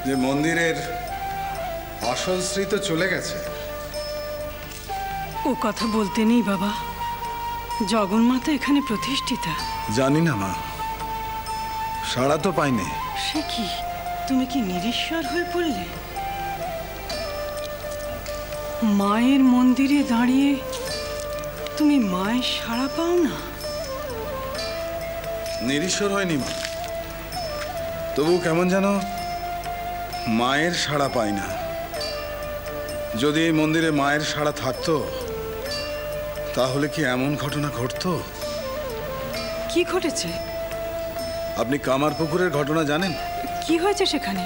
যে মন্দিরের আসল শ্রী তো চলে গেছে। ও কথা বলতে নেই বাবা, জগন্মাতা এখানে প্রতিষ্ঠিতা। জানি না মা, সাড়া তো পাইনি। সে কি, তুমি কি নিরীশ্বর হয়ে পড়লে? মায়ের মন্দিরে দাঁড়িয়ে তুমি মায়ের সাড়া পাও না? নিরীশ্বর হয়নি মা, তবু কেমন যেন মায়ের সাড়া পাই না। যদি এই মন্দিরে মায়ের সাড়া থাকতো তাহলে কি এমন ঘটনা ঘটতো? কি ঘটেছে? আপনি কামারপুকুরের ঘটনা জানেন? কি হয়েছে সেখানে?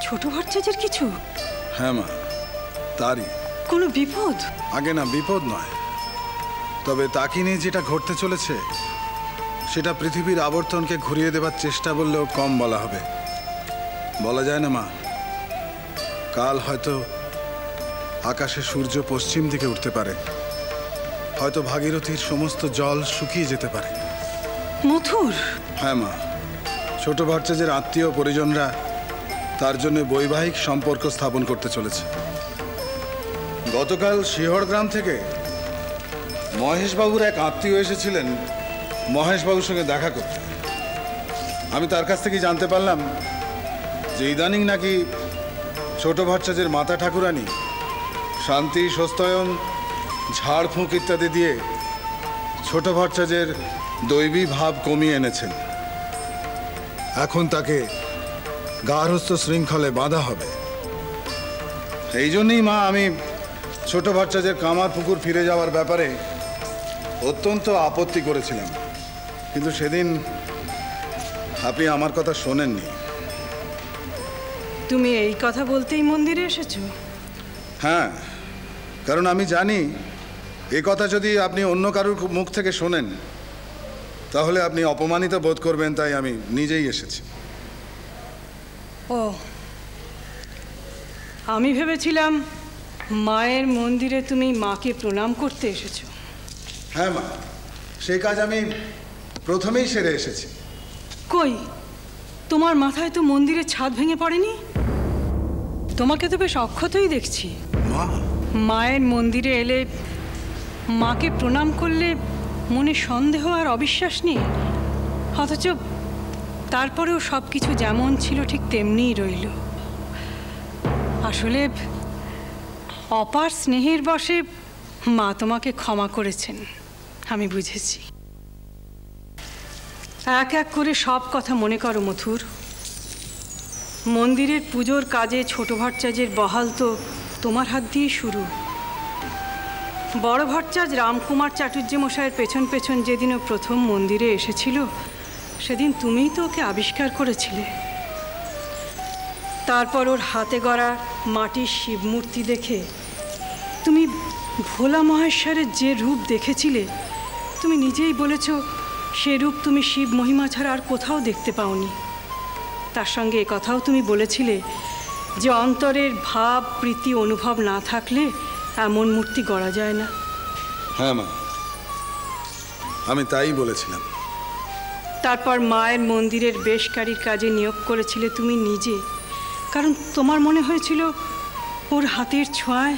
ছোট ভট্টাচার্যের কিছু? হ্যাঁ মা, তারই। কোনো বিপদ? আগে না, বিপদ নয়, তবে তাকে নিয়ে যেটা ঘটতে চলেছে সেটা পৃথিবীর আবর্তনকে ঘুরিয়ে দেবার চেষ্টা বললেও কম বলা হবে। বলা যায় না মা, কাল হয়তো আকাশে সূর্য পশ্চিম দিকে উঠতে পারে, হয়তো ভাগীরথীর সমস্ত জল শুকিয়ে যেতে পারে। মথুর? হ্যাঁ মা, ছোট ভট্টাচার্যের আত্মীয় পরিজনরা তার জন্য বৈবাহিক সম্পর্ক স্থাপন করতে চলেছে। গতকাল শিহর গ্রাম থেকে মহেশবাবুর এক আত্মীয় এসেছিলেন মহেশবাবুর সঙ্গে দেখা করতে। আমি তার কাছ থেকে জানতে পারলাম যে ইদানিং নাকি ছোট ভট্টাচার্যের মাতা ঠাকুরানী শান্তি, স্বস্তায়ন, ঝাড়ফুঁক ইত্যাদি দিয়ে ছোট ভট্টাচার্যের দৈবী ভাব কমিয়ে এনেছেন। এখন তাকে গার্হস্থ্য শৃঙ্খলে বাঁধা হবে। এই জন্যই মা আমি ছোট ভট্টাচার্যের কামারপুকুর ফিরে যাওয়ার ব্যাপারে অত্যন্ত আপত্তি করেছিলাম, কিন্তু সেদিন আপনি আমার কথা শোনেননি। তুমি এই কথা বলতেই মন্দিরে এসেছো? হ্যাঁ, কারণ আমি জানি এ কথা যদি আপনি অন্য কারোর মুখ থেকে শোনেন তাহলে আপনি অপমানিত বোধ করবেন, তাই আমি নিজেই এসেছি। ও, আমি ভেবেছিলাম মায়ের মন্দিরে তুমি মাকে প্রণাম করতে এসেছো। হ্যাঁ মা, সেই কাজ আমি প্রথমেই সেরে এসেছি। কই, তোমার মাথায় তো মন্দিরের ছাদ ভেঙে পড়েনি? তোমাকে তো বেশ অক্ষতই দেখছি। মা, মায়ের মন্দিরে এলে মাকে প্রণাম করলে মনে সন্দেহ আর অবিশ্বাস নেই, অথচ তারপরেও সব কিছু যেমন ছিল ঠিক তেমনিই রইল। আসলে অপার স্নেহের বশে মা তোমাকে ক্ষমা করেছেন, আমি বুঝেছি। এক এক করে সব কথা মনে করো মথুর। মন্দিরের পুজোর কাজে ছোট ভট্টাচার্যের বহাল তো তোমার হাত দিয়ে শুরু। বড় ভট্টাচার্য রামকুমার চাটুর্য মশাইয়ের পেছন পেছন যেদিনও প্রথম মন্দিরে এসেছিল সেদিন তুমিই তো ওকে আবিষ্কার করেছিলে। তারপর ওর হাতে গড়া মাটির শিবমূর্তি দেখে তুমি ভোলা মহেশ্বরের যে রূপ দেখেছিলে তুমি নিজেই বলেছ সে রূপ তুমি শিব মহিমা ছাড়া আর কোথাও দেখতে পাওনি। তার সঙ্গে এ কথাও তুমি বলেছিলে যে অন্তরের ভাব, প্রীতি, অনুভব না থাকলে এমন মূর্তি গড়া যায় না। হ্যাঁ মা, আমি তাই বলেছিলাম। তারপর মায়ের মন্দিরের বেশকারীর কাজে নিয়োগ করেছিলে তুমি নিজে, কারণ তোমার মনে হয়েছিল ওর হাতের ছোঁয়ায়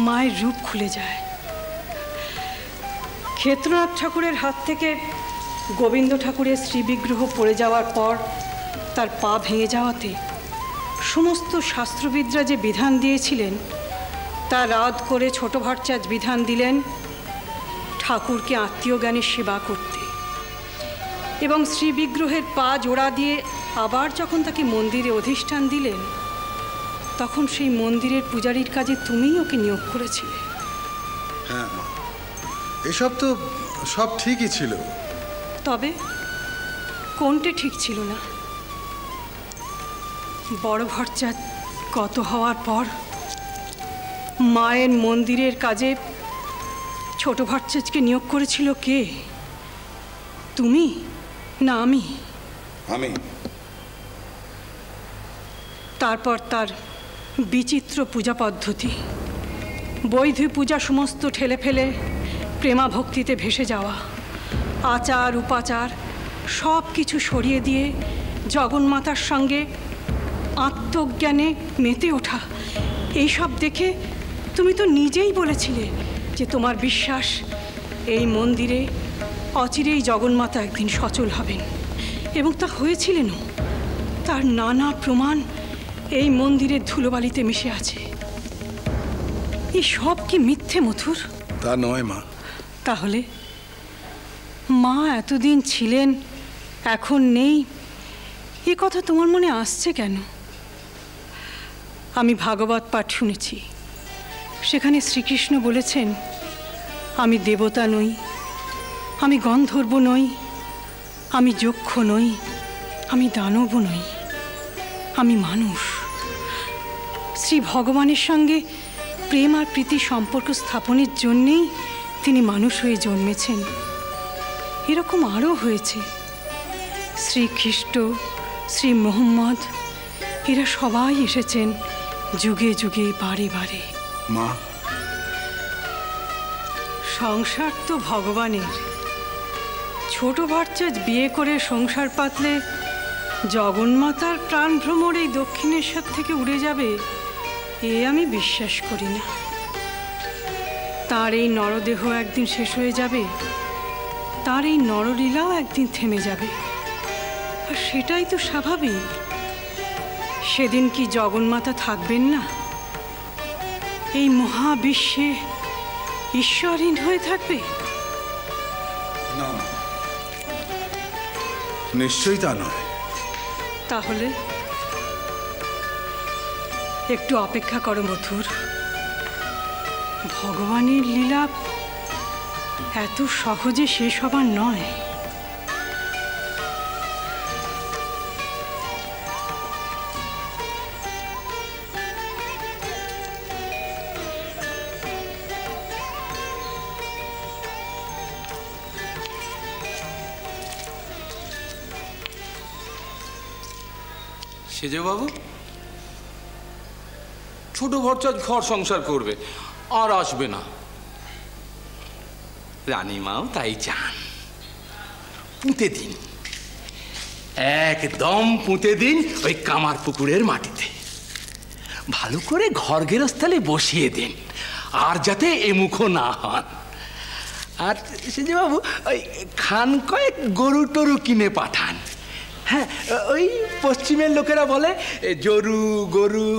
মায়ের রূপ খুলে যায়। ক্ষেত্রনাথ ঠাকুরের হাত থেকে গোবিন্দ ঠাকুরের শ্রীবিগ্রহ পড়ে যাওয়ার পর তার পা ভেঙে যাওয়াতে সমস্ত শাস্ত্রবিদরা যে বিধান দিয়েছিলেন তা রাদ করে ছোট ভট্টাচার্য বিধান দিলেন ঠাকুরকে আত্মীয় জ্ঞানের সেবা করতে, এবং শ্রীবিগ্রহের পা জোড়া দিয়ে আবার যখন তাকে মন্দিরে অধিষ্ঠান দিলেন তখন সেই মন্দিরের পূজারীর কাজে তুমিই ওকে নিয়োগ করেছিলে। হ্যাঁ মা, এসব তো সব ঠিকই ছিল, তবে কোনটা ঠিক ছিল না? বড় ভট্টাচার্য গত হওয়ার পর মায়ের মন্দিরের কাজে ছোট ভট্টাচার্যকে নিয়োগ করেছিল কে? তুমি না আমি? আমি। তারপর তার বিচিত্র পূজা পদ্ধতি, বৈধ পূজা সমস্ত ঠেলে ফেলে প্রেমা ভক্তিতে ভেসে যাওয়া, আচার উপাচার সব কিছু সরিয়ে দিয়ে জগন্মাতার সঙ্গে আত্মজ্ঞানে মেতে ওঠা, এইসব দেখে তুমি তো নিজেই বলেছিলে যে তোমার বিশ্বাস এই মন্দিরে অচিরেই জগন্মাতা একদিন সচল হবেন, এবং তা হয়েছিলেনও। তার নানা প্রমাণ এই মন্দিরের ধুলোবালিতে মিশে আছে। এই সব কি মিথ্যে মথুর? তা নয় মা। তাহলে মা এতদিন ছিলেন, এখন নেই, এ কথা তোমার মনে আসছে কেন? আমি ভাগবত পাঠ শুনেছি, সেখানে শ্রীকৃষ্ণ বলেছেন, আমি দেবতা নই, আমি গন্ধর্ব নই, আমি যক্ষ নই, আমি দানব নই, আমি মানুষ। শ্রী ভগবানের সঙ্গে প্রেম আর প্রীতি সম্পর্ক স্থাপনের জন্যেই তিনি মানুষ হয়ে জন্মেছেন। এরকম আরও হয়েছে। শ্রীখ্রিস্ট, শ্রী মোহাম্মদ, এরা সবাই এসেছেন যুগে যুগে, বারে বারে। মা, সংসার তো ভগবানের। ছোট ভট্টাচ বিয়ে করে সংসার পাতলে জগন্মাতার প্রাণ ভ্রমর এই দক্ষিণেশ্বর থেকে উড়ে যাবে, এ আমি বিশ্বাস করি না। তার এই নরদেহ একদিন শেষ হয়ে যাবে, তার এই নরলীলাও একদিন থেমে যাবে, আর সেটাই তো স্বাভাবিক। সেদিন কি জগন্মাতা থাকবেন না? এই মহাবিশ্বে ঈশ্বরহীন হয়ে থাকবে? না, নিশ্চয়ই তা নয়। তাহলে একটু অপেক্ষা করো মথুর। ভগবানের লীলা এত সহজে শেষ হবার নয়। সেজে বাবু, ছোট ভট্টাচ ঘর সংসার করবে, আর আসবে না। রানীমাও তাই চান। পুঁতে দিন, একদম পুঁতে দিন ওই কামার পুকুরের মাটিতে। ভালো করে ঘর গেরস্থালে বসিয়ে দিন, আর যাতে এমুখো না হন। আর সেজে বাবু, ওই খান কয়েক গরু টরু কিনে পাঠান। হ্যাঁ, ওই পশ্চিমের লোকেরা বলে জরু গরু।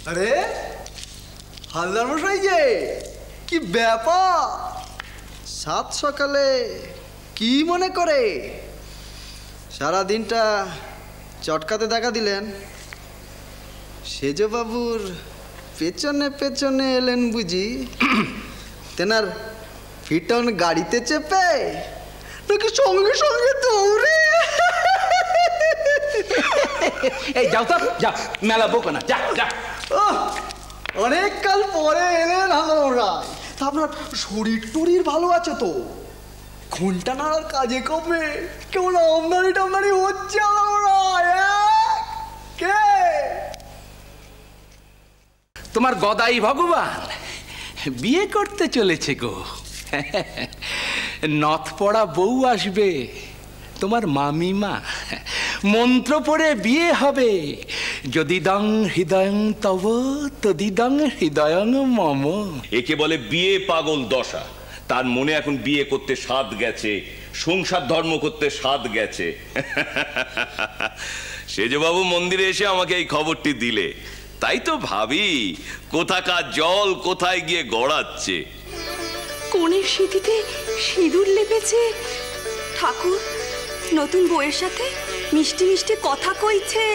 আরে হালদার মশাই যে, কি ব্যাপার? সাত সকালে কি মনে করে সারা দিনটা চটকাতে দেখা দিলেন? সেজবাবুর পেছনে পেছনে এলেন বুঝি? তেনার ফিটন গাড়িতে চেপে, নাকি সঙ্গে সঙ্গে দৌড়ে? এই যাও তো, যাও, মেলা বকো না, যা যা। অনেক কাল পরে এলেন হালদার। তা আপনার শরীর টরির ভালো আছে তো? ঘন্টা নাড়ার কাজে কমে কেমন আমদানি টামদানি হচ্ছে কে? তোমার গদাই ভগবান বিয়ে করতে চলেছে গো। নথ পড়া বউ আসবে, তোমার মামিমা। মন্ত্র পড়ে বিয়ে হবে। যদি দং হৃদয়ং তব তদিদং হৃদয়ং মম। একে বলে বিয়ে পাগল দশা। তার মনে এখন বিয়ে করতে স্বাদ গেছে, সংসার ধর্ম করতে স্বাদ গেছে। সেজবাবু মন্দিরে এসে আমাকে এই খবরটি দিলে, তাই তো ভাবি কোথাকার জল কোথায় গিয়ে গড়াচ্ছে। কোণের সিঁথিতে সিঁদুর লেপেছে, ঠাকুর নতুন বউয়ের সাথে মিষ্টি মিষ্টি কথা কইছে।